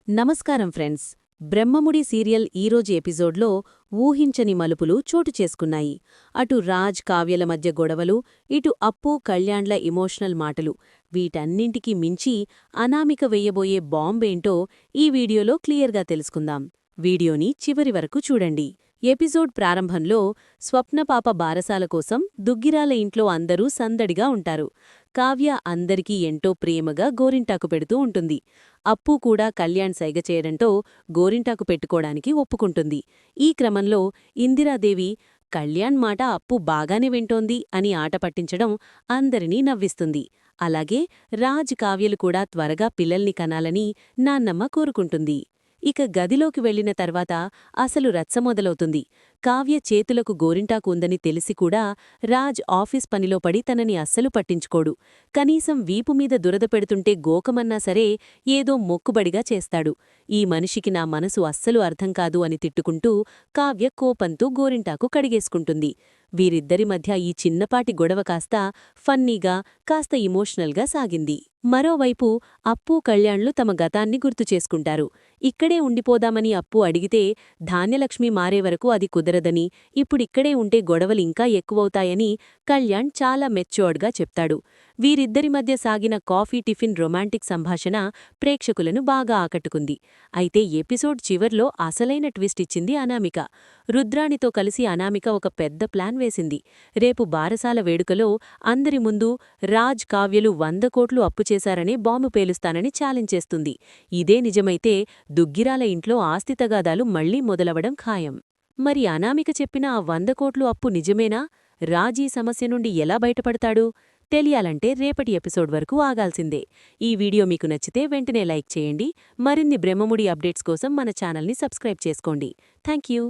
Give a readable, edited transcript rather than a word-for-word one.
నమస్కారం friends. Brahmamudi serial ఈరోజు ఎపిసోడ్లో ఊహించని మలుపులు చోటు చేసుకున్నాయి. అటు రాజ్ కావ్యల మధ్య గొడవలు, ఇటు అప్పు కళ్యాణ్ల ఎమోషనల్ మాటలు, వీటన్నింటికీ మించి అనామిక వెయ్యబోయే బాంబేంటో ఈ వీడియోలో క్లియర్గా తెలుసుకుందాం. వీడియోని చివరి వరకు చూడండి. ఎపిసోడ్ ప్రారంభంలో స్వప్నపాప బారసాల కోసం దుగ్గిరాల ఇంట్లో అందరూ సందడిగా ఉంటారు. కావ్య అందరికీ ఎంతో ప్రేమగా గోరింటాకు పెడుతూ ఉంటుంది. అప్పు కూడా కళ్యాణ్ సైగ చేయడంతో గోరింటాకు పెట్టుకోడానికి ఒప్పుకుంటుంది. ఈ క్రమంలో ఇందిరాదేవి కళ్యాణ్ మాట అప్పు బాగానే వింటోంది అని ఆట పట్టించడం అందరినీ నవ్విస్తుంది. అలాగే రాజ్ కావ్యలు కూడా త్వరగా పిల్లల్ని కనాలని నాన్నమ్మ కోరుకుంటుంది. ఇక గదిలోకి వెళ్లిన తర్వాత అసలు రచ్చ మొదలవుతుంది. కావ్య చేతులకు గోరింటాకు ఉందని తెలిసి కూడా రాజ్ ఆఫీస్ పనిలో పడి తనని అస్సలు పట్టించుకోడు. కనీసం వీపుమీద దురద పెడుతుంటే గోకమన్నా సరే ఏదో మొక్కుబడిగా చేస్తాడు. ఈ మనిషికి నా మనసు అస్సలు అర్థం కాదు అని తిట్టుకుంటూ కావ్య కోపంతో గోరింటాకు కడిగేసుకుంటుంది. వీరిద్దరి మధ్య ఈ చిన్నపాటి గొడవ కాస్త ఫన్నీగా, కాస్త ఇమోషనల్గా సాగింది. మరోవైపు అప్పు కళ్యాణ్లు తమ గతాన్ని గుర్తుచేసుకుంటారు. ఇక్కడే ఉండిపోదామని అప్పు అడిగితే ధాన్యలక్ష్మి మారే వరకు అది కుదరదని, ఇప్పుడిక్కడే ఉంటే గొడవలింకా ఎక్కువవుతాయని కళ్యాణ్ చాలా మెచ్యూర్డ్గా చెప్తాడు. వీరిద్దరి మధ్య సాగిన కాఫీ టిఫిన్ రొమాంటిక్ సంభాషణ ప్రేక్షకులను బాగా ఆకట్టుకుంది. అయితే ఎపిసోడ్ చివర్లో అసలైన ట్విస్ట్ ఇచ్చింది అనామిక. రుద్రాణితో కలిసి అనామిక ఒక పెద్ద ప్లాన్ వేసింది. రేపు బారసాల వేడుకలో అందరి ముందు రాజ్ కావ్యలు 100 కోట్లు అప్పు చేశారనే బాంబు పేలుస్తానని ఛాలెంజ్ చేస్తుంది. ఇదే నిజమైతే దుగ్గిరాల ఇంట్లో ఆస్తి తగాదాలు మళ్లీ మొదలవడం ఖాయం. మరి అనామిక చెప్పిన ఆ 100 కోట్లు అప్పు నిజమేనా? రాజ్ ఈ సమస్య నుండి ఎలా బయటపడతాడు? తెలియాలంటే రేపటి ఎపిసోడ్ వరకు ఆగాల్సిందే. ఈ వీడియో మీకు నచ్చితే వెంటనే లైక్ చేయండి. మరిన్ని బ్రహ్మముడి అప్డేట్స్ కోసం మన ఛానల్ని సబ్స్క్రైబ్ చేసుకోండి. Thank you.